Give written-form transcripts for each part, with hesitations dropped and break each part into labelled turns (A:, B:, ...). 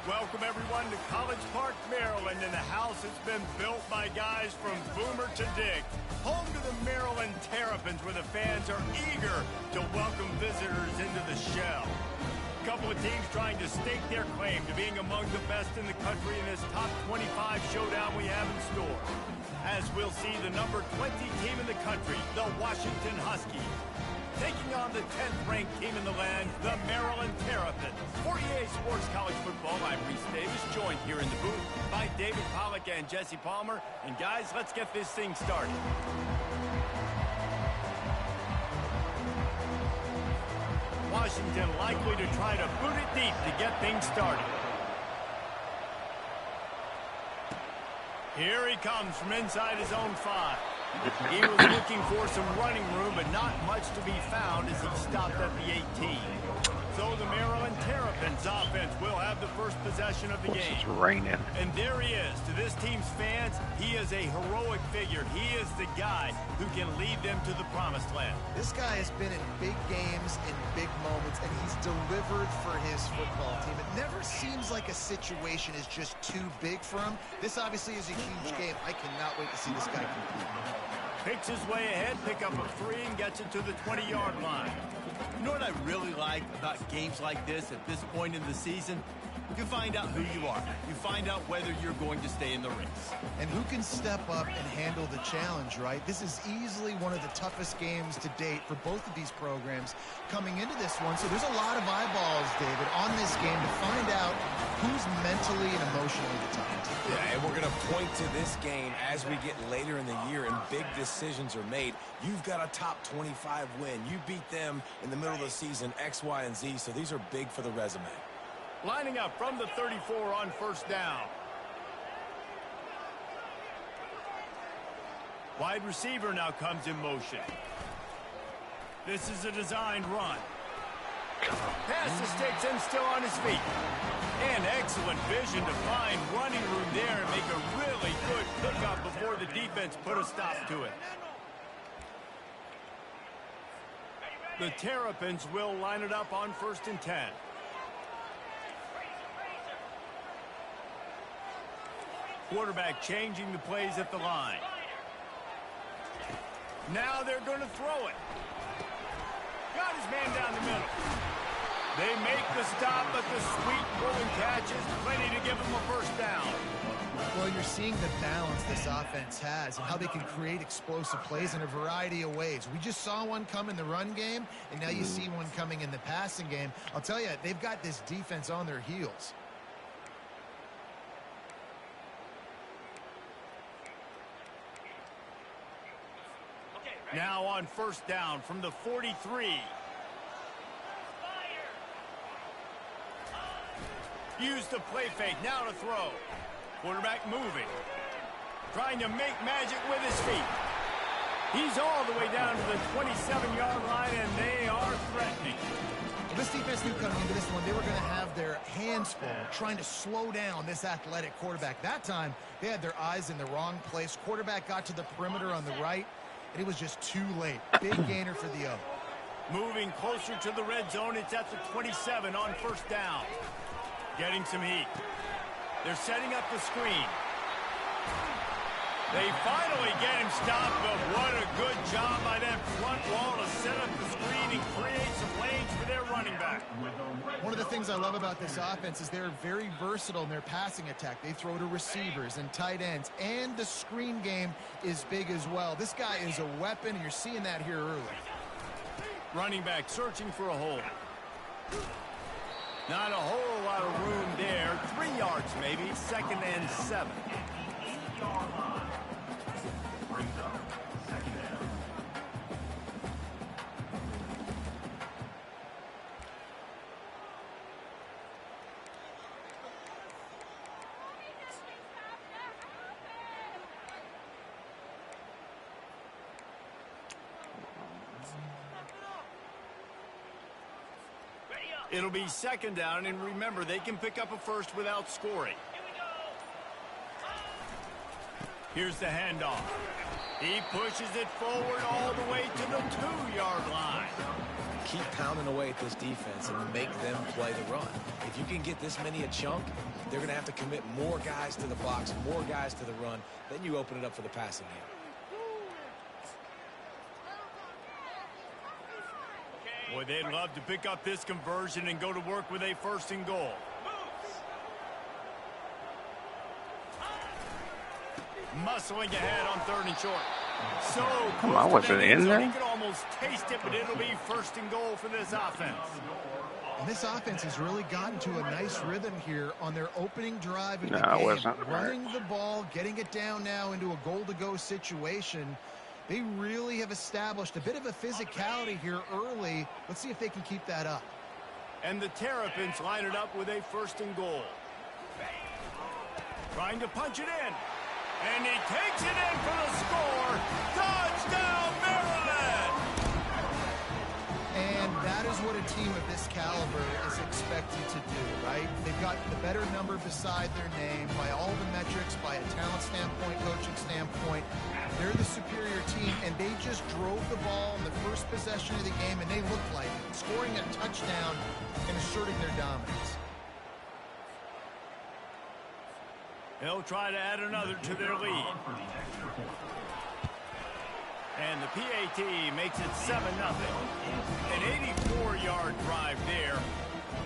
A: Welcome, everyone, to College Park, Maryland, and the house has been built by guys from Boomer to Dick. Home to the Maryland Terrapins, where the fans are eager to welcome visitors into the shell. A couple of teams trying to stake their claim to being among the best in the country in this top 25 showdown we have in store. As we'll see the number 20 team in the country, the Washington Huskies, taking on the 10th-ranked team in the land, the Maryland Terrapins. For EA Sports College Football, I'm Reese Davis, joined here in the booth by David Pollack and Jesse Palmer. And guys, let's get this thing started. Washington likely to try to boot it deep to get things started. Here he comes from inside his own 5. He was looking for some running room, but not much to be found as he stopped at the 18. So the Maryland Terrapins offense will have the first possession of the game.
B: It's raining.
A: And there he is. To this team's fans, he is a heroic figure. He is the guy who can lead them to the promised land.
C: This guy has been in big games, in big moments, and he's delivered for his football team. It never seems like a situation is just too big for him. This obviously is a huge game. I cannot wait to see this guy compete.
A: Picks his way ahead, pick up a 3, and gets it to the 20-yard line. You know what I really like about games like this at this point in the season? You find out who you are. You find out whether you're going to stay in the race.
C: And who can step up and handle the challenge, right? This is easily one of the toughest games to date for both of these programs coming into this one. So there's a lot of eyeballs, David, on this game to find out who's mentally and emotionally the toughest.
D: Yeah, and we're going to point to this game as we get later in the year and big decisions are made. You've got a top 25 win. You beat them in the middle of the season, X, Y, and Z, so these are big for the resume.
A: Lining up from the 34 on first down. Wide receiver now comes in motion. This is a designed run. Pass the sticks and still on his feet. And excellent vision to find running room there and make a really good pickup before the defense put a stop to it. The Terrapins will line it up on 1st and 10. Quarterback changing the plays at the line. Now they're going to throw it. Got his man down the middle. They make the stop, but the sweet pulling catch is plenty to give them a first down.
C: Well, you're seeing the balance this offense has and how they can create explosive plays in a variety of ways. We just saw one come in the run game, and now you see one coming in the passing game. I'll tell you, they've got this defense on their heels.
A: Now on first down from the 43. Use the play fake, now to throw. Quarterback moving. Trying to make magic with his feet. He's all the way down to the 27-yard line, and they are threatening.
C: Well, this defense knew coming into this one, they were going to have their hands full trying to slow down this athletic quarterback. That time, they had their eyes in the wrong place. Quarterback got to the perimeter on the right, and it was just too late. Big gainer for the O.
A: Moving closer to the red zone, it's at the 27 on first down. Getting some heat. They're setting up the screen. They finally get him stopped, but what a good job by that front wall to set up the screen and create some lanes for their running back.
C: One of the things I love about this offense is they're very versatile in their passing attack. They throw to receivers and tight ends, and the screen game is big as well. This guy is a weapon, and you're seeing that here early.
A: Running back searching for a hole. Not a whole lot of room there. 3 yards maybe. 2nd and 7. It'll be 2nd down, and remember, they can pick up a first without scoring. Here's the handoff. He pushes it forward all the way to the 2-yard line.
D: keep pounding away at this defense and make them play the run. If you can get this many a chunk, they're going to have to commit more guys to the box, more guys to the run. Then you open it up for the passing game.
A: Boy, they'd love to pick up this conversion and go to work with a 1st and goal. Muscling ahead on 3rd and short. So
B: Come on, was it in there?
A: You can almost taste it, but it'll be 1st and goal for this offense.
C: And this offense has really gotten to a nice rhythm here on their opening drive of the
B: No, it
C: game.
B: wasn't.
C: Running the ball, getting it down now into a goal-to-go situation. They really have established a bit of a physicality here early. Let's see if they can keep that up.
A: And the Terrapins line it up with a 1st and goal. Trying to punch it in. And he takes it in for the score. Touchdown, Maryland!
C: And that is what a team of this caliber is expected to do, right? They've got the better number beside their name by all the metrics, by a talent standpoint, coaching standpoint. They're the superior team, and they just drove the ball in the first possession of the game, and they looked like it, scoring a touchdown and asserting their dominance.
A: They'll try to add another to their lead. And the PAT makes it 7-0. An 84-yard drive there.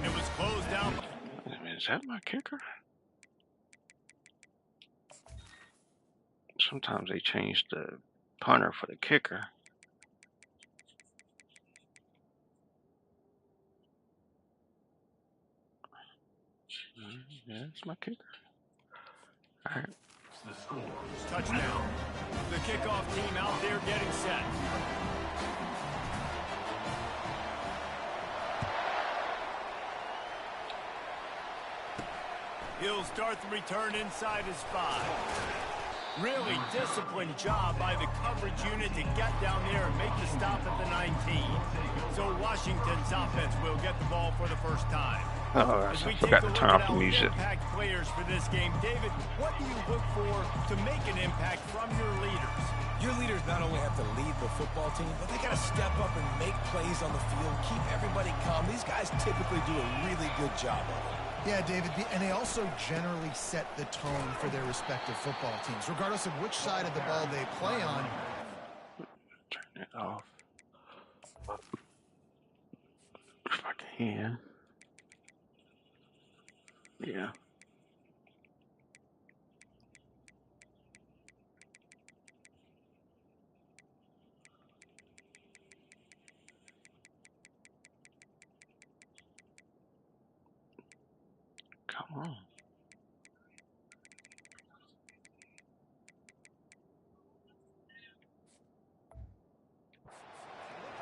A: It was closed down.
B: Is that my kicker? Sometimes they change the punter for the kicker. Yeah, it's my kicker. All right.
A: Touchdown. The kickoff team out there getting set. He'll start the return inside his 5. Really disciplined job by the coverage unit to get down there and make the stop at the 19. So Washington's offense will get the ball for the first time.
B: Oh, I forgot to turn off the music.
A: Impact players for this game. David, what do you look for to make an impact from your leaders?
D: Your leaders not only have to lead the football team, but they got to step up and make plays on the field, keep everybody calm. These guys typically do a really good job of it.
C: Yeah, David, and they also generally set the tone for their respective football teams, regardless of which side of the ball they play on.
B: Turn it off. If I can. Yeah. Come on.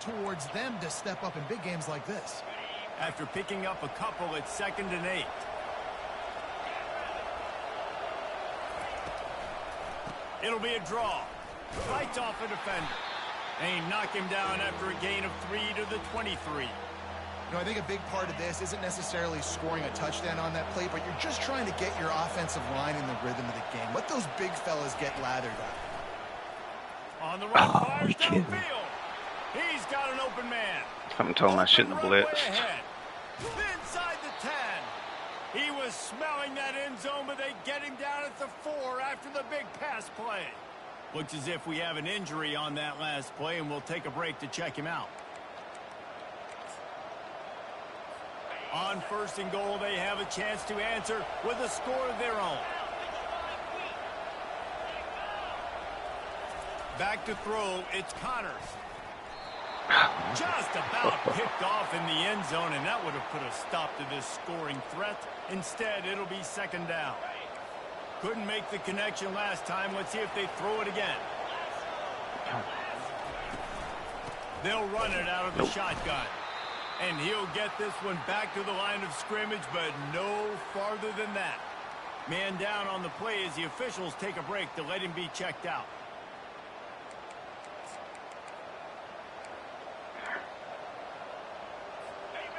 C: Towards them to step up in big games like this.
A: After picking up a couple, it's 2nd and 8. It'll be a draw. Fights off a defender. And he knocked him down after a gain of 3 to the 23.
C: You know, I think a big part of this isn't necessarily scoring a touchdown on that play, but you're just trying to get your offensive line in the rhythm of the game. Let those big fellas get lathered up.
A: On the run, fires downfield. He's got an open man.
B: Something told him I shouldn't have blitzed.
A: Inside the 10. He was smelling that end zone, but they get him down at the 4 after the big pass play. Looks as if we have an injury on that last play, and we'll take a break to check him out. On 1st and goal, they have a chance to answer with a score of their own. Back to throw, it's Connors. Just about picked off in the end zone, and that would have put a stop to this scoring threat. Instead, it'll be 2nd down. Couldn't make the connection last time. Let's see if they throw it again. They'll run it out of the shotgun. And he'll get this one back to the line of scrimmage, but no farther than that. Man down on the play as the officials take a break to let him be checked out.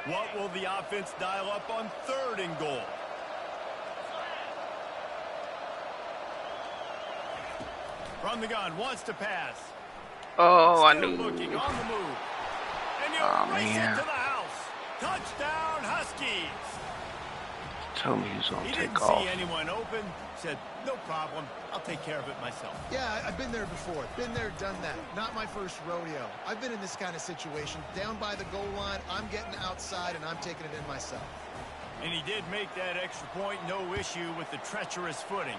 A: What will the offense dial up on 3rd and goal? From the gun, wants to pass.
B: Oh, I
A: Still
B: knew.
A: looking on the move. And he'll race it
B: man.
A: to the house. Touchdown, Huskies.
B: Told me he was gonna
A: He
B: take
A: didn't
B: off.
A: see anyone open. Said, no problem. I'll take care of it myself.
C: Yeah, I've been there before. Been there, done that. Not my first rodeo. I've been in this kind of situation. Down by the goal line, I'm getting outside, and I'm taking it in myself.
A: And he did make that extra point. No issue with the treacherous footing.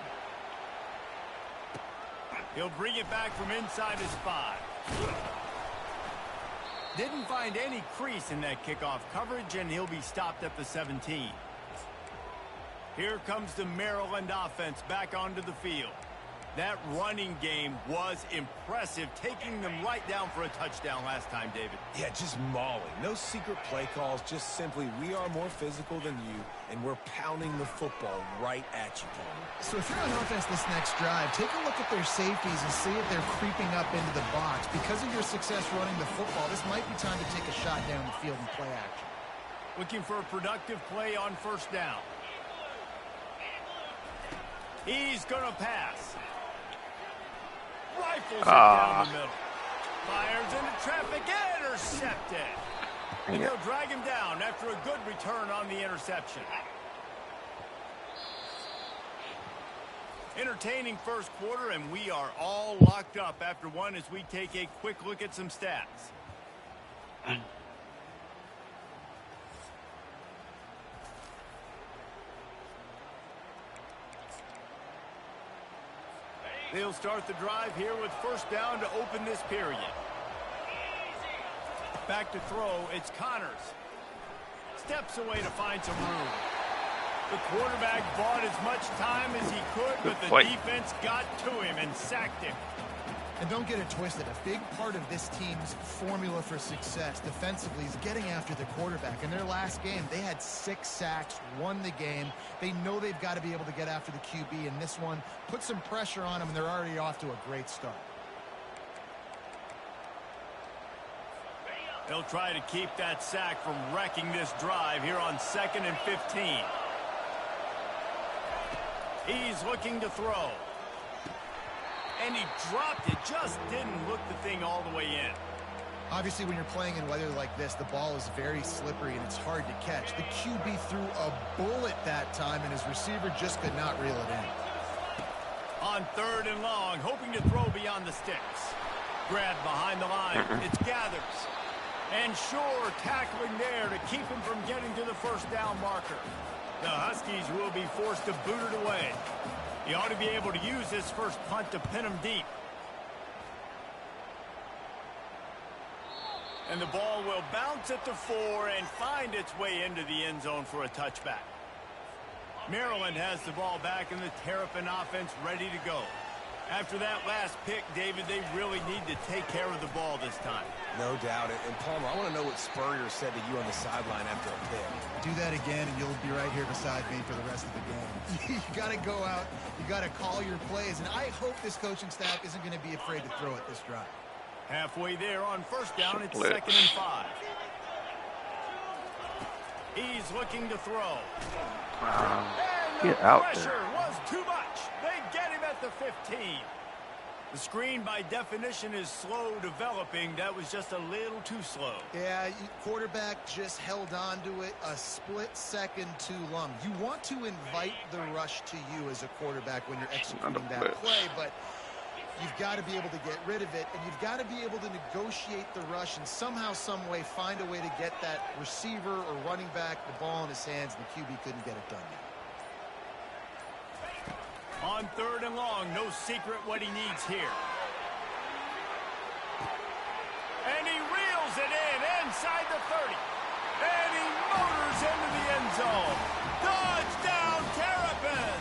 A: He'll bring it back from inside his 5. Didn't find any crease in that kickoff coverage, and he'll be stopped at the 17. Here comes the Maryland offense back onto the field. That running game was impressive, taking them right down for a touchdown last time, David.
D: Yeah, just mauling. No secret play calls, just simply we are more physical than you, and we're pounding the football right at you, Palmer.
C: So if you're on offense this next drive, take a look at their safeties and see if they're creeping up into the box. Because of your success running the football, this might be time to take a shot down the field and play action.
A: Looking for a productive play on first down. He's going to pass. Rifles it down the middle. Fires into traffic. Intercepted. And they'll drag him down after a good return on the interception. Entertaining first quarter, and we are all locked up after one as we take a quick look at some stats. They'll start the drive here with first down to open this period. Back to throw, it's Connors. Steps away to find some room. The quarterback bought as much time as he could, but the defense got to him and sacked him.
C: And don't get it twisted. A big part of this team's formula for success defensively is getting after the quarterback. In their last game, they had 6 sacks, won the game. They know they've got to be able to get after the QB, and this one put some pressure on them, and they're already off to a great start.
A: They'll try to keep that sack from wrecking this drive here on 2nd and 15. He's looking to throw. And he dropped it, just didn't look the thing all the way in.
C: Obviously, when you're playing in weather like this, the ball is very slippery and it's hard to catch. The QB threw a bullet that time, and his receiver just could not reel it in.
A: On 3rd and long, hoping to throw beyond the sticks. Grabbed behind the line. It's Gathers. And sure, tackling there to keep him from getting to the first down marker. The Huskies will be forced to boot it away. He ought to be able to use this first punt to pin him deep. And the ball will bounce at the 4 and find its way into the end zone for a touchback. Maryland has the ball back and the Terrapin offense ready to go. After that last pick, David, they really need to take care of the ball this time.
D: No doubt. And Palmer, I want to know what Spurrier said to you on the sideline after a pick.
C: Do that again, and you'll be right here beside me for the rest of the game. You got to go out. You got to call your plays, and I hope this coaching staff isn't going to be afraid to throw it this drive.
A: Halfway there on first down, it's 2nd and 5. He's looking to throw. And the
B: Get out
A: pressure
B: there.
A: was too much. They get him at the 15. The screen, by definition, is slow developing. That was just a little too slow.
C: Yeah, quarterback just held on to it a split second too long. You want to invite the rush to you as a quarterback when you're executing that play, but you've got to be able to get rid of it, and you've got to be able to negotiate the rush and somehow, some way find a way to get that receiver or running back the ball in his hands, and the QB couldn't get it done yet.
A: On 3rd and long, no secret what he needs here. And he reels it in inside the 30. And he motors into the end zone. Touchdown, Terrapins!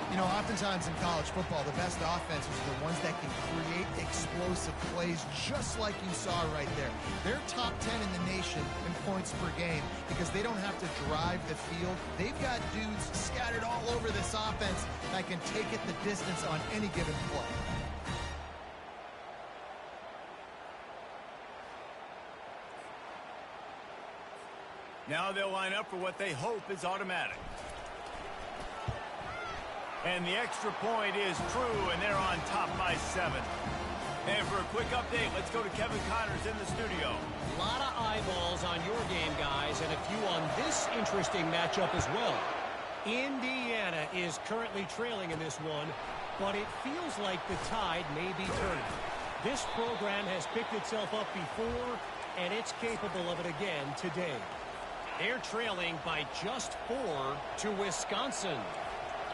C: You know, oftentimes in college football, the best offenses are the ones that can create explosive plays just like you saw right there. They're top 10 in the nation in points per game because they don't have to drive the field. They've got dudes scattered all over this offense that can take it the distance on any given play.
A: Now they'll line up for what they hope is automatic. And the extra point is true, and they're on top by 7. And for a quick update, let's go to Kevin Connors in the studio.
E: A lot of eyeballs on your game, guys, and a few on this interesting matchup as well. Indiana is currently trailing in this one, but it feels like the tide may be turning. This program has picked itself up before, and it's capable of it again today. They're trailing by just 4 to Wisconsin.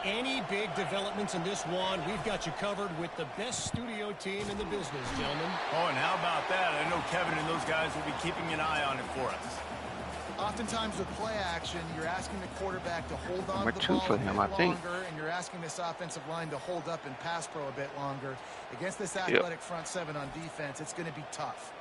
E: Any big developments in this one, we've got you covered with the best studio team in the business, gentlemen.
A: Oh, and how about that? I know Kevin and those guys will be keeping an eye on it for us.
C: Oftentimes with play action, you're asking the quarterback to hold on to the
B: two
C: ball
B: for
C: a
B: him,
C: bit
B: I think.
C: longer, and you're asking this offensive line to hold up and pass pro a bit longer. Against this athletic front seven on defense, it's going to be tough.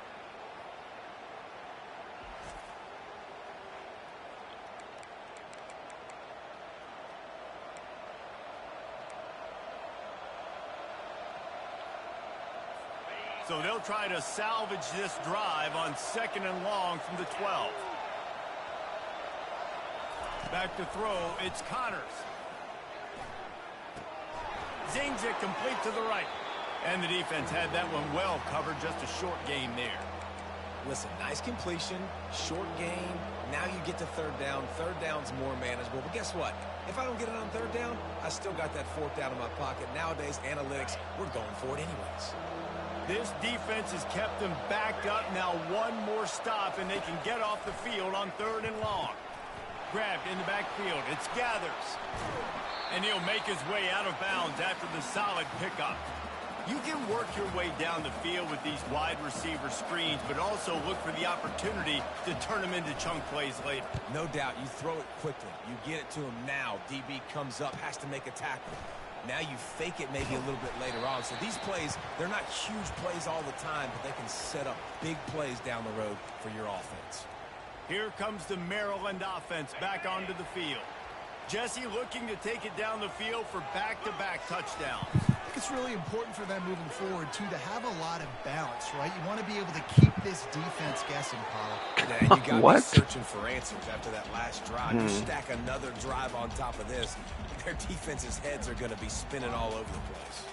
A: So they'll try to salvage this drive on 2nd and long from the 12. Back to throw, it's Connors. Zings it complete to the right. And the defense had that one well covered, just a short game there.
D: Listen, nice completion, short game. Now you get to 3rd down. 3rd down's more manageable. But guess what? If I don't get it on 3rd down, I still got that 4th down in my pocket. Nowadays, analytics, we're going for it anyways.
A: This defense has kept them backed up. Now one more stop, and they can get off the field on 3rd and long. Grabbed in the backfield. It's Gathers. And he'll make his way out of bounds after the solid pickup. You can work your way down the field with these wide receiver screens, but also look for the opportunity to turn them into chunk plays later.
D: No doubt, you throw it quickly. You get it to him now. DB comes up, has to make a tackle. Now you fake it maybe a little bit later on. So these plays, they're not huge plays all the time, but they can set up big plays down the road for your offense.
A: Here comes the Maryland offense back onto the field. Jesse looking to take it down the field for back-to-back touchdowns.
C: I think it's really important for them moving forward, too, to have a lot of balance, right? You want to be able to keep this defense guessing, Paul.
D: Yeah, you got to be searching for answers after that last drive. You stack another drive on top of this, their defense's heads are going to be spinning all over the place.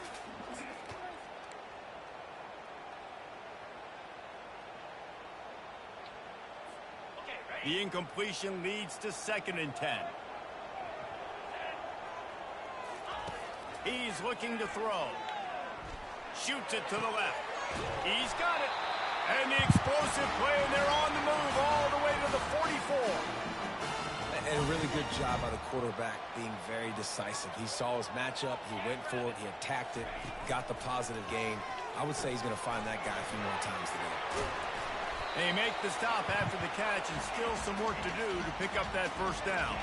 A: The incompletion leads to 2nd and 10. He's looking to throw. Shoots it to the left. He's got it. And the explosive play, and they're on the move all the way to the 44.
D: And a really good job by the quarterback being very decisive. He saw his matchup. He went for it. He attacked it. Got the positive gain. I would say he's going to find that guy a few more times today.
A: They make the stop after the catch, and still some work to do to pick up that 1st down.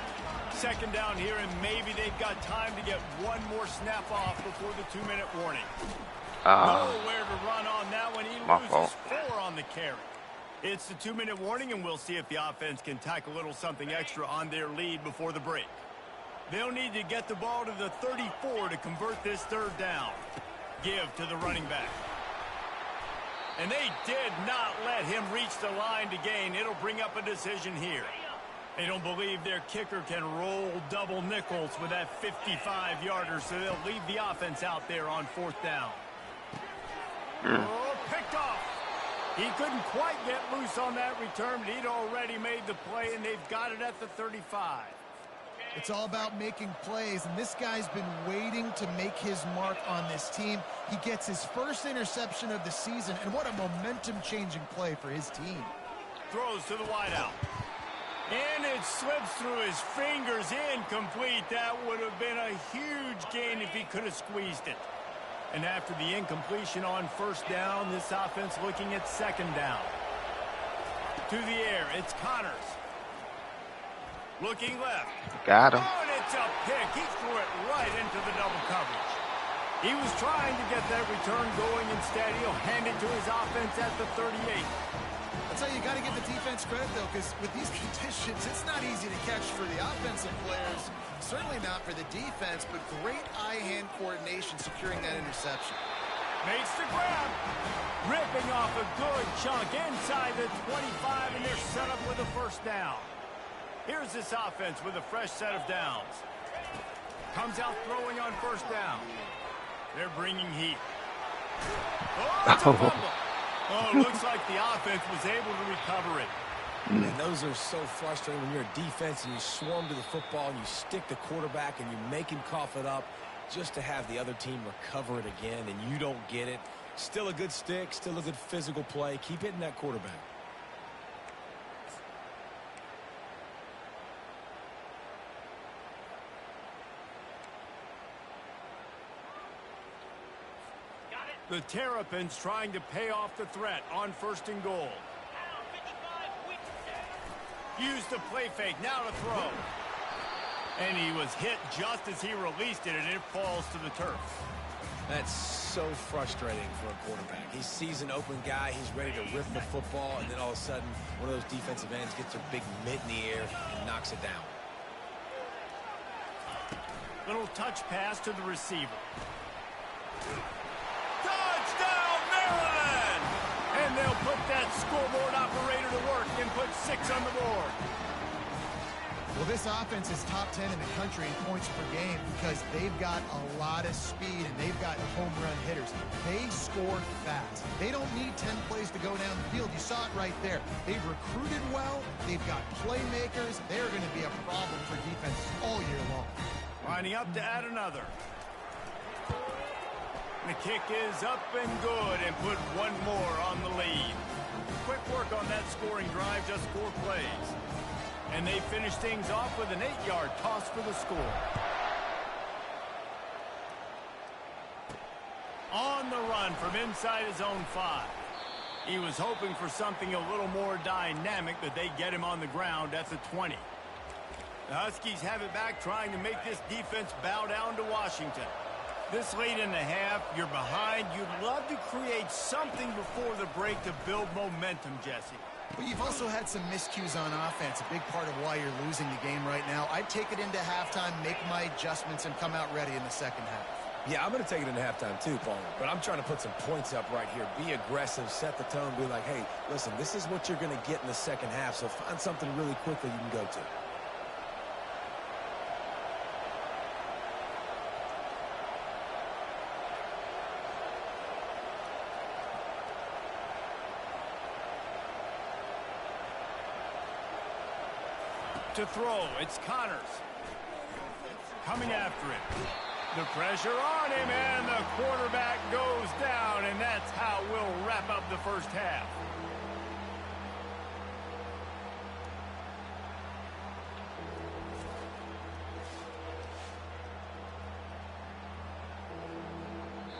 A: 2nd down here, and maybe they've got time to get one more snap off before the 2-minute warning. Nowhere to run on that one. He loses 4 on the carry. It's the 2-minute warning, and we'll see if the offense can tack a little something extra on their lead before the break. They'll need to get the ball to the 34 to convert this 3rd down. Give to the running back. And they did not let him reach the line to gain. It'll bring up a decision here. They don't believe their kicker can roll double nickels with that 55-yarder, so they'll leave the offense out there on 4th down. Oh, picked off. He couldn't quite get loose on that return, but he'd already made the play, and they've got it at the 35.
C: It's all about making plays, and this guy's been waiting to make his mark on this team. He gets his 1st interception of the season, and what a momentum-changing play for his team.
A: Throws to the wideout. And it slips through his fingers, incomplete. That would have been a huge gain if he could have squeezed it. And after the incompletion on 1st down, this offense looking at 2nd down. To the air, it's Connors. Looking left.
B: Got him.
A: Oh, and it's a pick. He threw it right into the double coverage. He was trying to get that return going. Instead, he'll hand it to his offense at the 38.
C: That's how you got to give the defense credit, though, because with these conditions, it's not easy to catch for the offensive players. Certainly not for the defense, but great eye-hand coordination securing that interception.
A: Makes the grab. Ripping off a good chunk inside the 25, and they're set up with a 1st down. Here's this offense with a fresh set of downs. Comes out throwing on 1st down. They're bringing heat. Oh, it's a fumble. Oh, looks like the offense was able to recover it.
D: And those are so frustrating when you're a defense and you swarm to the football and you stick the quarterback and you make him cough it up just to have the other team recover it again and you don't get it. Still a good stick, still a good physical play. Keep hitting that quarterback.
A: The Terrapins trying to pay off the threat on 1st and goal. Use the play fake, now to throw. And he was hit just as he released it, and it falls to the turf.
D: That's so frustrating for a quarterback. He sees an open guy, he's ready to rip the football, and then all of a sudden, one of those defensive ends gets a big mitt in the air and knocks it down.
A: Little touch pass to the receiver. Touchdown, Maryland! And they'll put that scoreboard operator to work and put 6 on the board.
C: Well, this offense is top 10 in the country in points per game because they've got a lot of speed and they've got home run hitters. They score fast. They don't need 10 plays to go down the field. You saw it right there. They've recruited well. They've got playmakers. They're going to be a problem for defenses all year long.
A: Lining up to add another. The kick is up and good and put one more on the lead. Quick work on that scoring drive, just 4 plays. And they finish things off with an 8-yard toss for the score. On the run from inside his own 5. He was hoping for something a little more dynamic, but they get him on the ground at the 20. The Huskies have it back, trying to make this defense bow down to Washington. This late in the half, you're behind. You'd love to create something before the break to build momentum, Jesse.
C: But you've also had some miscues on offense, a big part of why you're losing the game right now. I'd take it into halftime, make my adjustments, and come out ready in the second half.
D: Yeah, I'm going to take it into halftime too, Paul. But I'm trying to put some points up right here. Be aggressive, set the tone, be like, hey, listen, this is what you're going to get in the second half, so find something really quickly you can go to.
A: To throw, it's Connors. Coming after him. The pressure on him, and the quarterback goes down, and that's how we'll wrap up the first half.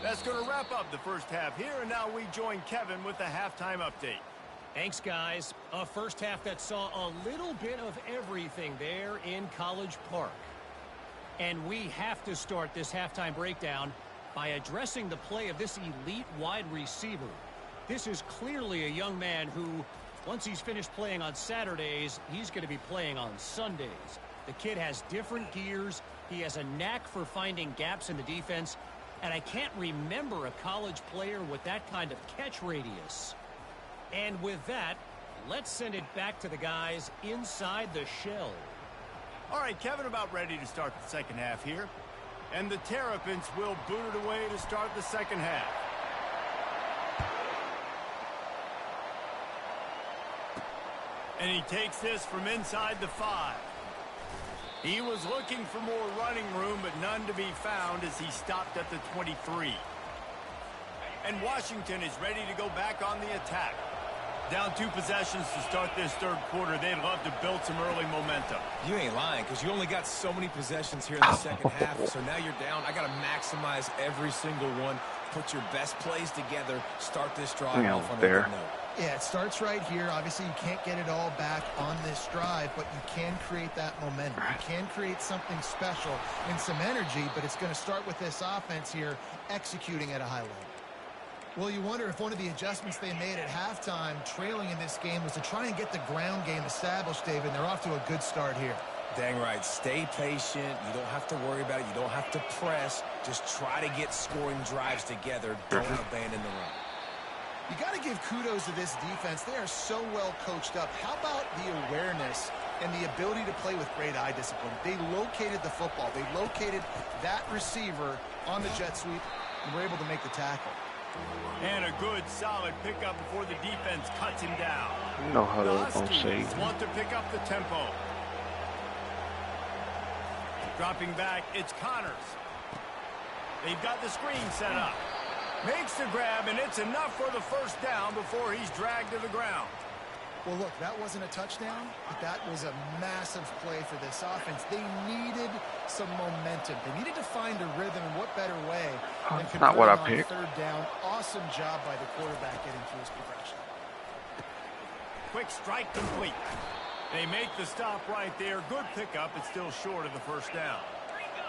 A: That's going to wrap up the first half here, and now we join Kevin with the halftime update.
E: Thanks, guys. A first half that saw a little bit of everything there in College Park. And we have to start this halftime breakdown by addressing the play of this elite wide receiver. This is clearly a young man who, once he's finished playing on Saturdays, he's going to be playing on Sundays. The kid has different gears. He has a knack for finding gaps in the defense. And I can't remember a college player with that kind of catch radius. And with that, let's send it back to the guys inside the shell.
A: All right, Kevin, about ready to start the second half here. And the Terrapins will boot it away to start the second half. And he takes this from inside the 5. He was looking for more running room, but none to be found as he stopped at the 23. And Washington is ready to go back on the attack. Down 2 possessions to start this third quarter. They'd love to build some early momentum.
D: You ain't lying, because you only got so many possessions here in the second half, so now you're down. I got to maximize every single one. Put your best plays together. Start this drive off on a good note.
C: Yeah, it starts right here. Obviously, you can't get it all back on this drive, but you can create that momentum. You can create something special and some energy, but it's going to start with this offense here executing at a high level. Well, you wonder if one of the adjustments they made at halftime, trailing in this game, was to try and get the ground game established, David, and they're off to a good start here.
D: Dang right. Stay patient. You don't have to worry about it. You don't have to press. Just try to get scoring drives together. Don't abandon the run.
C: You got to give kudos to this defense. They are so well coached up. How about the awareness and the ability to play with great eye discipline? They located the football. They located that receiver on the jet sweep and were able to make the tackle.
A: And a good, solid pickup before the defense cuts him down.
B: You know how
A: The
B: they're going to say.
A: Huskies want to pick up the tempo. Dropping back, it's Connors. They've got the screen set up. Makes the grab, and it's enough for the first down before he's dragged to the ground.
C: Well, look, that wasn't a touchdown, but that was a massive play for this offense. They needed some momentum. They needed to find a rhythm, and what better way than
B: not what I
C: converting on
B: picked.
C: third down. Awesome job by the quarterback getting through his progression.
A: Quick strike complete. They make the stop right there. Good pickup, but still short of the first down.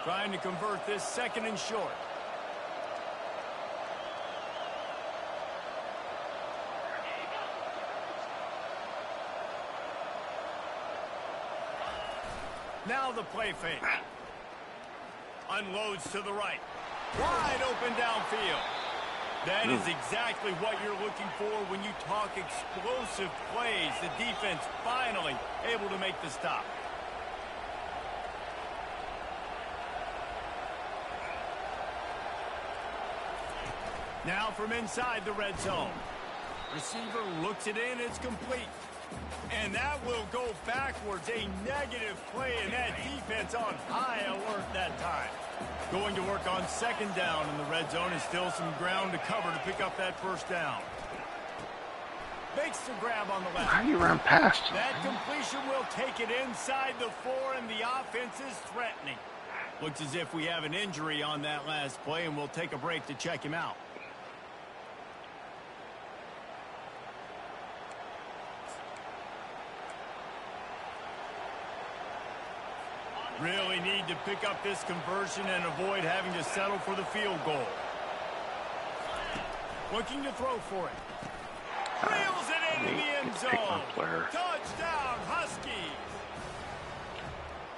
A: Trying to convert this second and short. Now the play fake. Unloads to the right. Wide open downfield. That is exactly what you're looking for when you talk explosive plays. The defense finally able to make the stop. Now from inside the red zone. Receiver looks it in. It's complete. And that will go backwards. A negative play, and that defense on high alert that time. Going to work on second down in the red zone, and still some ground to cover to pick up that first down. Makes the grab on the left.
B: How do you run past him?
A: That completion will take it inside the 4, and the offense is threatening. Looks as if we have an injury on that last play, and we'll take a break to check him out. Really need to pick up this conversion and avoid having to settle for the field goal. Looking to throw for it. Reels it into the end zone. Touchdown, Huskies.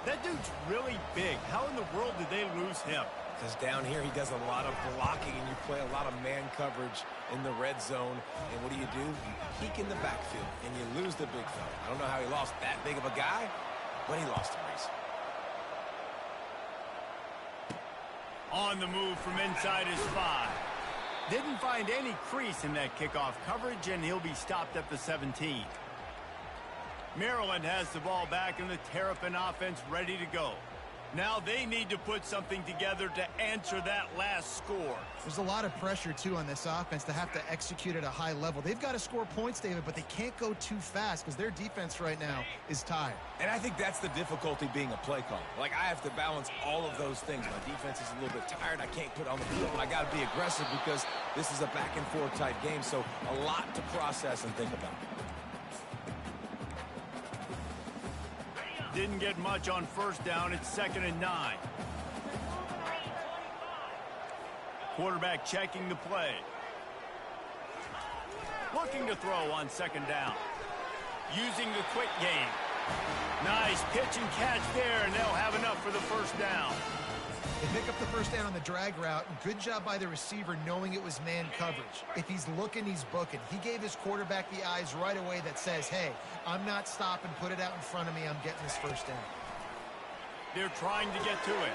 A: That dude's really big. How in the world did they lose him?
D: Because down here he does a lot of blocking, and you play a lot of man coverage in the red zone. And what do? You peek in the backfield, and you lose the big fella. I don't know how he lost that big of a guy, but he lost him, Reese.
A: On the move from inside his 5. Didn't find any crease in that kickoff coverage, and he'll be stopped at the 17. Maryland has the ball back, and the Terrapin offense ready to go. Now they need to put something together to answer that last score.
C: There's a lot of pressure, too, on this offense to have to execute at a high level. They've got to score points, David, but they can't go too fast because their defense right now is tired.
D: And I think that's the difficulty being a play caller. Like, I have to balance all of those things. My defense is a little bit tired. I can't put it on the field, but I got to be aggressive because this is a back-and-forth type game, so a lot to process and think about.
A: Didn't get much on first down. It's 2nd and 9. Quarterback checking the play. Looking to throw on 2nd down. Using the quick game. Nice pitch and catch there, and they'll have enough for the first down.
C: They pick up the first down on the drag route, and good job by the receiver knowing it was man coverage. If he's looking, he's booking. He gave his quarterback the eyes right away that says, hey, I'm not stopping, put it out in front of me, I'm getting this first down.
A: They're trying to get to it.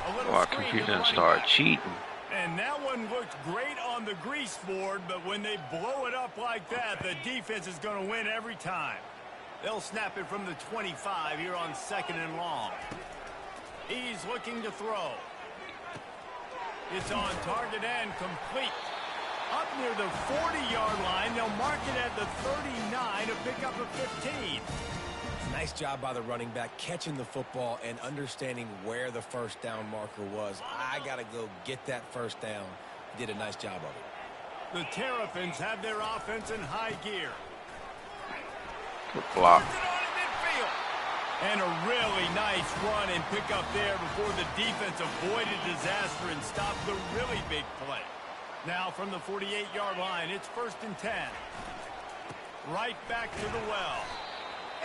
A: A little
B: Well, our
A: screen to
B: computer
A: the running
B: started
A: back.
B: cheating.
A: And that one looked great on the grease board, but when they blow it up like that, the defense is going to win every time. They'll snap it from the 25 here on 2nd and long. He's looking to throw. It's on target and complete. Up near the 40-yard line, they'll mark it at the 39 to pick up a 15.
D: Nice job by the running back catching the football and understanding where the first down marker was. I got to go get that first down. He did a nice job of it.
A: The Terrapins have their offense in high gear.
B: Good block.
A: And a really nice run and pick up there before the defense avoided disaster and stopped the really big play. Now from the 48-yard line, it's 1st and 10. Right back to the well.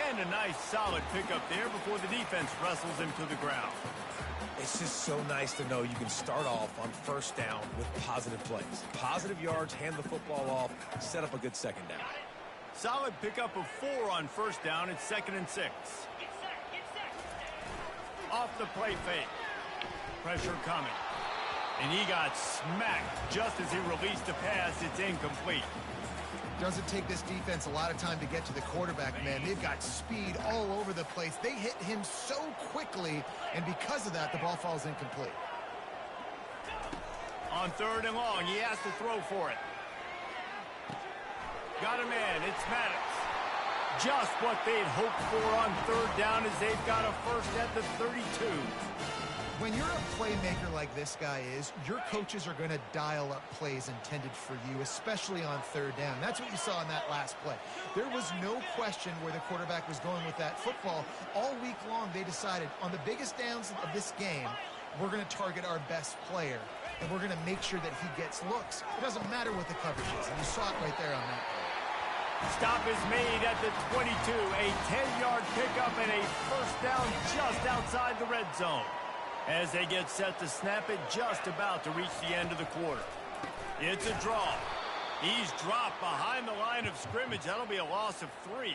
A: And a nice solid pickup there before the defense wrestles him to the ground.
D: It's just so nice to know you can start off on first down with positive plays. Positive yards, hand the football off, set up a good second down.
A: Solid pickup of 4 on first down. It's 2nd and 6. Off the play fake. Pressure coming. And he got smacked just as he released the pass. It's incomplete.
C: Doesn't take this defense a lot of time to get to the quarterback, man. They've got speed all over the place. They hit him so quickly, and because of that, the ball falls incomplete.
A: On 3rd and long, he has to throw for it. Got a man. It's Maddox. Just what they'd hoped for on 3rd down as they've got a first at the 32.
C: When you're a playmaker like this guy is, your coaches are going to dial up plays intended for you, especially on 3rd down. That's what you saw in that last play. There was no question where the quarterback was going with that football. All week long, they decided on the biggest downs of this game, we're going to target our best player, and we're going to make sure that he gets looks. It doesn't matter what the coverage is, and you saw it right there on that play.
A: Stop is made at the 22. A 10-yard pickup and a first down just outside the red zone. As they get set to snap it, just about to reach the end of the quarter. It's a draw. He's dropped behind the line of scrimmage. That'll be a loss of 3.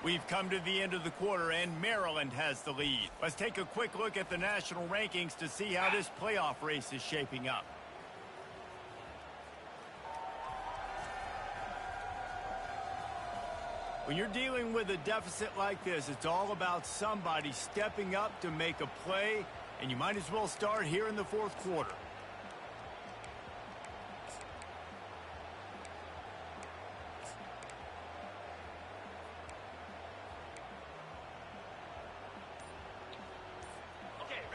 A: We've come to the end of the quarter, and Maryland has the lead. Let's take a quick look at the national rankings to see how this playoff race is shaping up. When you're dealing with a deficit like this, it's all about somebody stepping up to make a play, and you might as well start here in the 4th quarter.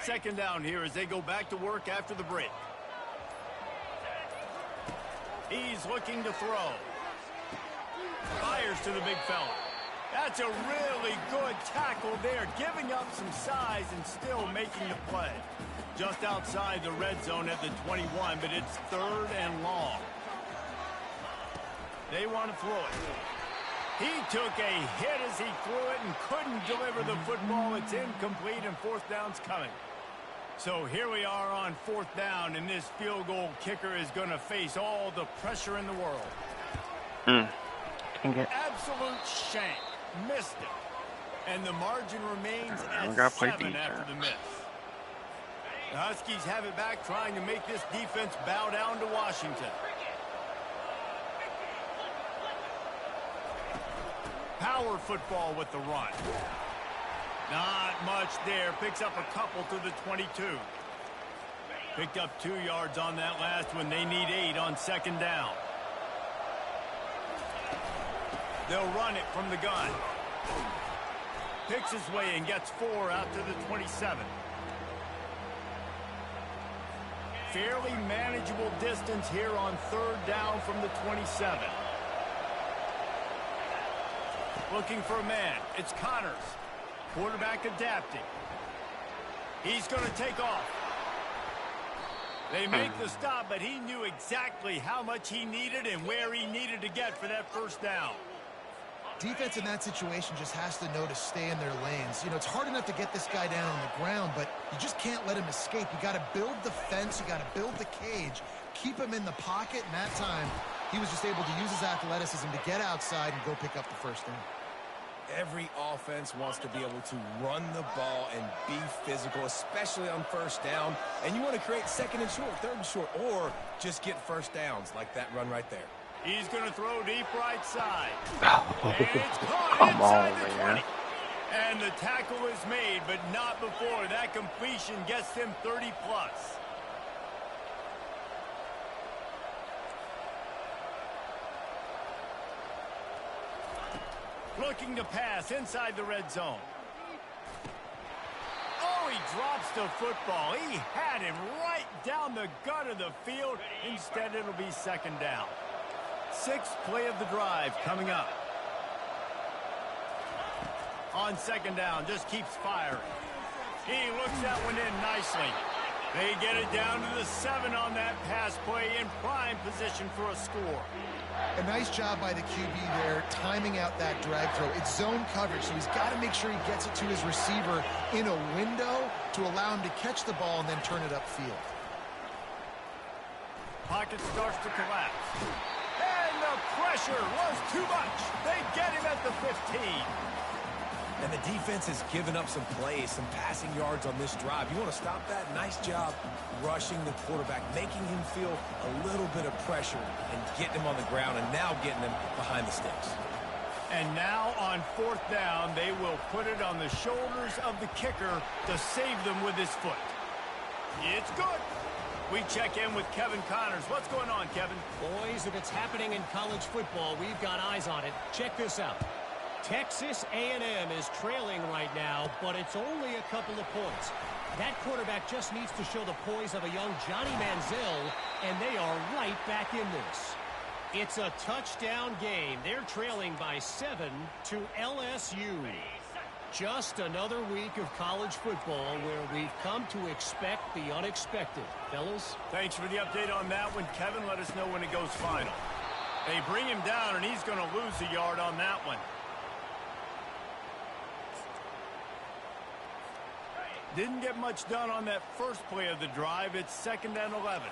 A: Second down here as they go back to work after the break. He's looking to throw. Fires to the big fella. That's a really good tackle there, giving up some size and still making the play. Just outside the red zone at the 21, but it's 3rd and long. They want to throw it. He took a hit as he threw it and couldn't deliver the football. It's incomplete, and 4th down's coming. So here we are on 4th down, and this field goal kicker is going to face all the pressure in the world. Absolute shank. Missed it. And the margin remains at 7 after the miss. The Huskies have it back, trying to make this defense bow down to Washington. Power football with the run. Not much there. Picks up a couple to the 22. Picked up 2 yards on that last one. They need 8 on 2nd down. They'll run it from the gun. Picks his way and gets 4 out to the 27. Fairly manageable distance here on 3rd down from the 27. Looking for a man. It's Connors. Quarterback adapting. He's going to take off. They make the stop, but he knew exactly how much he needed and where he needed to get for that first down.
C: Defense in that situation just has to know to stay in their lanes. You know, it's hard enough to get this guy down on the ground, but you just can't let him escape. You got to build the fence. You got to build the cage. Keep him in the pocket, and that time he was just able to use his athleticism to get outside and go pick up the first down.
D: Every offense wants to be able to run the ball and be physical, especially on 1st down. And you want to create 2nd and short, 3rd and short, or just get first downs like that run right there.
A: He's going to throw deep right side.
B: Oh,
A: And it's caught
B: come
A: inside
B: on,
A: the
B: man.
A: 20. And the tackle is made, but not before. That completion gets them 30+. Looking to pass inside the red zone. Oh, he drops the football. He had him right down the gut of the field. Instead, it'll be 2nd down. 6th play of the drive coming up. On 2nd down, just keeps firing. He looks that one in nicely. They get it down to the 7 on that pass play, in prime position for a score.
C: A nice job by the QB there, timing out that drag throw. It's zone coverage, so he's got to make sure he gets it to his receiver in a window to allow him to catch the ball and then turn it upfield.
A: Pocket starts to collapse. And the pressure was too much. They get him at the 15.
D: And the defense has given up some plays, some passing yards on this drive. You want to stop that? Nice job rushing the quarterback, making him feel a little bit of pressure and getting him on the ground and now getting him behind the sticks.
A: And now on 4th down, they will put it on the shoulders of the kicker to save them with his foot. It's good. We check in with Kevin Connors. What's going on, Kevin?
E: Boys, if it's happening in college football, we've got eyes on it. Check this out. Texas A&M is trailing right now, but it's only a couple of points. That quarterback just needs to show the poise of a young Johnny Manziel, and they are right back in this. It's a touchdown game. They're trailing by 7 to LSU. Just another week of college football where we've come to expect the unexpected. Fellas?
A: Thanks for the update on that one, Kevin. Let us know when it goes final. They bring him down, and he's going to lose a yard on that one. Didn't get much done on that first play of the drive. It's 2nd and 11.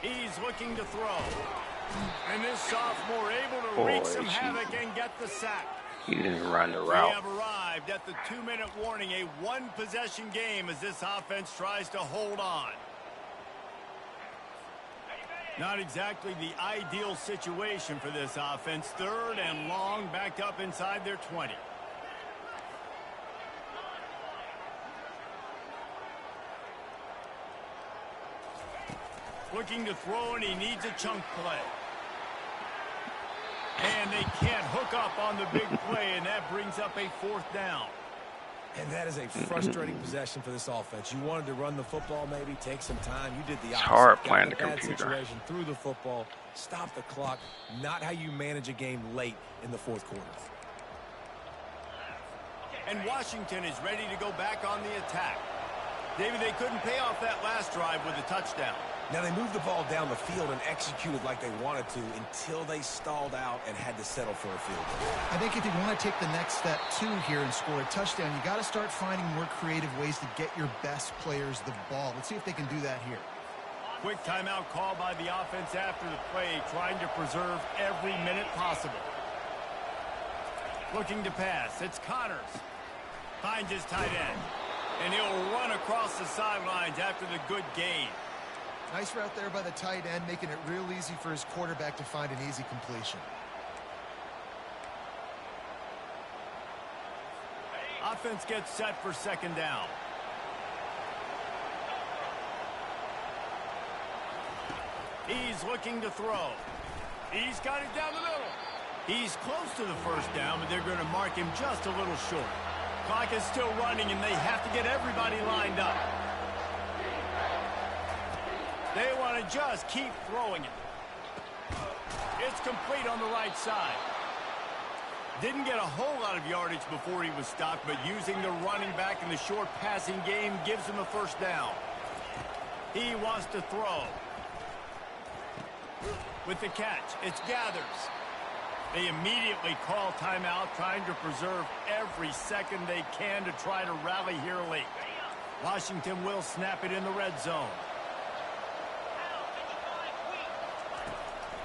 A: He's looking to throw. And this sophomore able to wreak some havoc and get the sack.
B: He didn't run the
A: We
B: route.
A: have arrived at the 2-minute warning, a one-possession game as this offense tries to hold on. Not exactly the ideal situation for this offense. 3rd and long, backed up inside their 20. Looking to throw, and he needs a chunk play. And they can't hook up on the big play, and that brings up a 4th down.
D: And that is a frustrating possession for this offense. You wanted to run the football, maybe take some time. You did the opposite.
B: It's hard
D: Got
B: playing
D: in a
B: the
D: bad
B: computer.
D: situation, threw the football, stop the clock. Not how you manage a game late in the 4th quarter.
A: And Washington is ready to go back on the attack. David, they couldn't pay off that last drive with a touchdown.
D: Now, they moved the ball down the field and executed like they wanted to until they stalled out and had to settle for a field goal.
C: I think if you want to take the next step, too, here and score a touchdown, you got to start finding more creative ways to get your best players the ball. Let's see if they can do that here.
A: Quick timeout call by the offense after the play, trying to preserve every minute possible. Looking to pass. It's Connors. Finds his tight end. And he'll run across the sidelines after the good gain.
C: Nice route there by the tight end, making it real easy for his quarterback to find an easy completion.
A: Offense gets set for 2nd down. He's looking to throw. He's got it down the middle. He's close to the 1st down, but they're going to mark him just a little short. Clock is still running, and they have to get everybody lined up. They want to just keep throwing it. It's complete on the right side. Didn't get a whole lot of yardage before he was stopped, but using the running back in the short passing game gives him a 1st down. He wants to throw. With the catch, it's Gathers. They immediately call timeout, trying to preserve every second they can to try to rally here late. Washington will snap it in the red zone.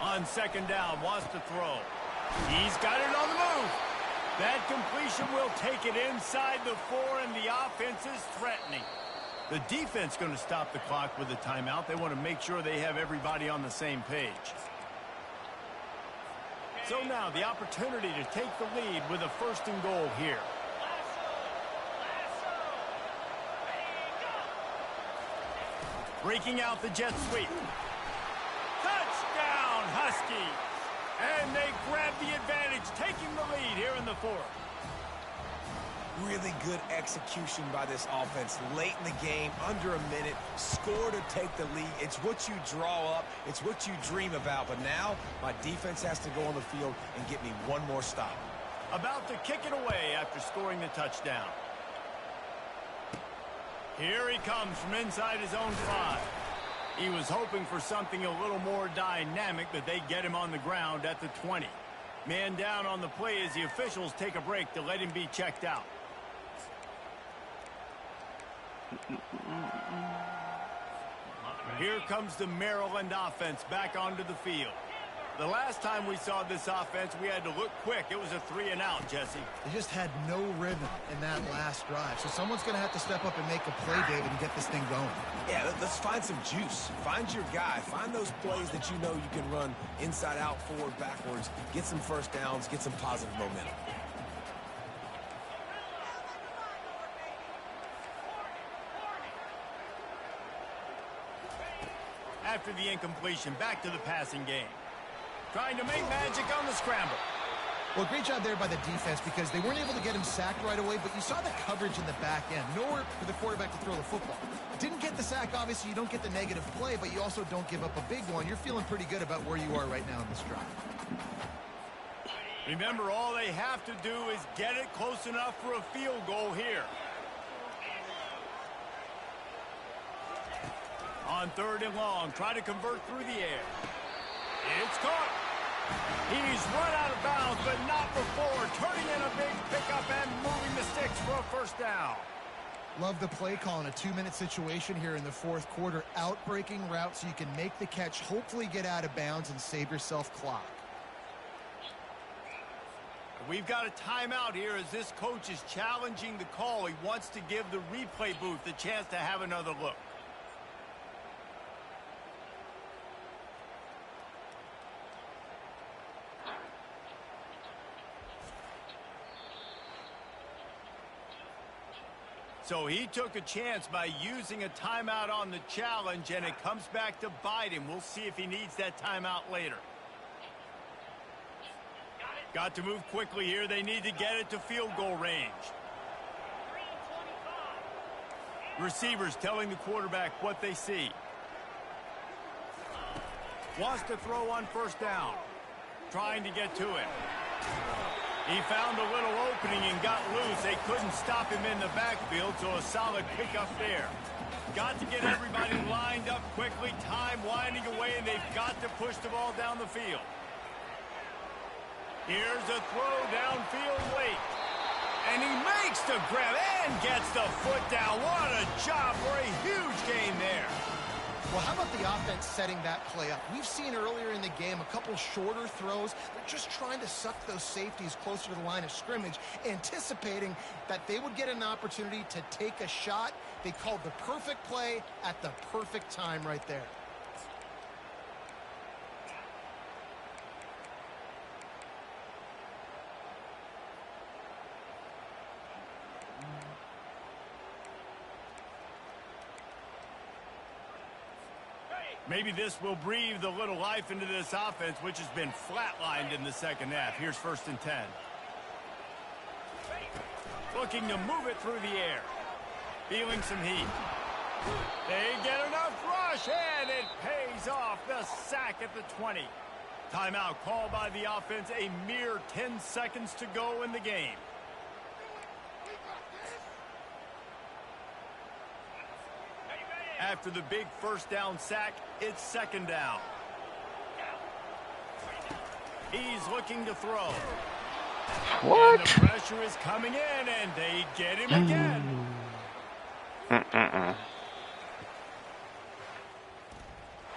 A: On 2nd down, wants to throw. He's got it on the move. That completion will take it inside the 4, and the offense is threatening. The defense going to stop the clock with a timeout. They want to make sure they have everybody on the same page. So now the opportunity to take the lead with a 1st and goal here. Breaking out the jet sweep. Touchdown, Huskies. And they grab the advantage, taking the lead here in the 4th.
D: Really good execution by this offense late in the game, under a minute, score to take the lead. It's what you draw up. It's what you dream about. But now my defense has to go on the field and get me one more stop.
A: About to kick it away after scoring the touchdown. Here he comes from inside his own 5. He was hoping for something a little more dynamic, but they get him on the ground at the 20. Man down on the play as the officials take a break to let him be checked out. Here comes the Maryland offense back onto the field. The last time we saw this offense, we had to look quick. It was a 3-and-out, Jesse.
C: They just had no rhythm in that last drive. So someone's going to have to step up and make a play, David, and get this thing going.
D: Yeah, let's find some juice. Find your guy. Find those plays that you know you can run inside out, forward, backwards. Get some first downs. Get some positive momentum.
A: After the incompletion, back to the passing game. Trying to make magic on the scramble.
C: Well, great job there by the defense because they weren't able to get him sacked right away, but you saw the coverage in the back end. Nowhere for the quarterback to throw the football. Didn't get the sack, obviously. You don't get the negative play, but you also don't give up a big one. You're feeling pretty good about where you are right now in this drive.
A: Remember, all they have to do is get it close enough for a field goal here. On 3rd and long, try to convert through the air. It's caught. He's run out of bounds, but not before. Turning in a big pickup and moving the sticks for a first down.
C: Love the play call in a 2-minute situation here in the 4th quarter. Out-breaking route so you can make the catch, hopefully get out of bounds, and save yourself clock.
A: We've got a timeout here as this coach is challenging the call. He wants to give the replay booth the chance to have another look. So he took a chance by using a timeout on the challenge, and it comes back to bite him. We'll see if he needs that timeout later. Got to move quickly here. They need to get it to field goal range. Receivers telling the quarterback what they see. Wants to throw on first down. Trying to get to it. He found a little opening and got loose. They couldn't stop him in the backfield, so a solid pickup there. Got to get everybody lined up quickly. Time winding away, and they've got to push the ball down the field. Here's a throw downfield late. And he makes the grab and gets the foot down. What a job for a huge gain there.
C: Well, how about the offense setting that play up? We've seen earlier in the game a couple shorter throws. They're just trying to suck those safeties closer to the line of scrimmage, anticipating that they would get an opportunity to take a shot. They called the perfect play at the perfect time right there.
A: Maybe this will breathe a little life into this offense, which has been flatlined in the second half. Here's 1st and 10. Looking to move it through the air. Feeling some heat. They get enough rush, and it pays off. The sack at the 20. Timeout called by the offense. A mere 10 seconds to go in the game. After the big first down sack, it's 2nd down. He's looking to throw.
B: What?
A: And the pressure is coming in, and they get him again.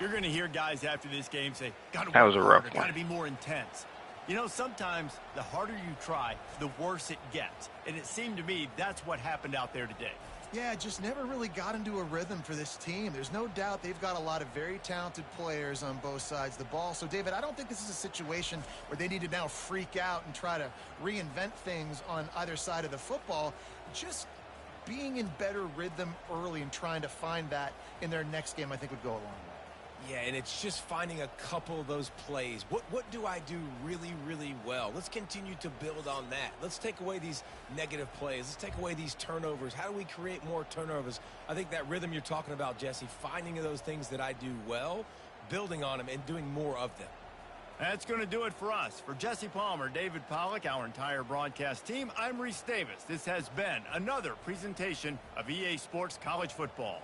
A: You're going to hear guys after this game say,
B: that was a rough one.
A: Got to be more intense. You know, sometimes the harder you try, the worse it gets. And it seemed to me that's what happened out there today.
C: Yeah, just never really got into a rhythm for this team. There's no doubt they've got a lot of very talented players on both sides of the ball. So, David, I don't think this is a situation where they need to now freak out and try to reinvent things on either side of the football. Just being in better rhythm early and trying to find that in their next game, I think, would go a long way.
D: Yeah, and it's just finding a couple of those plays. What do I do really, really well? Let's continue to build on that. Let's take away these negative plays. Let's take away these turnovers. How do we create more turnovers? I think that rhythm you're talking about, Jesse, finding those things that I do well, building on them, and doing more of them.
A: That's going to do it for us. For Jesse Palmer, David Pollack, our entire broadcast team, I'm Reese Davis. This has been another presentation of EA Sports College Football.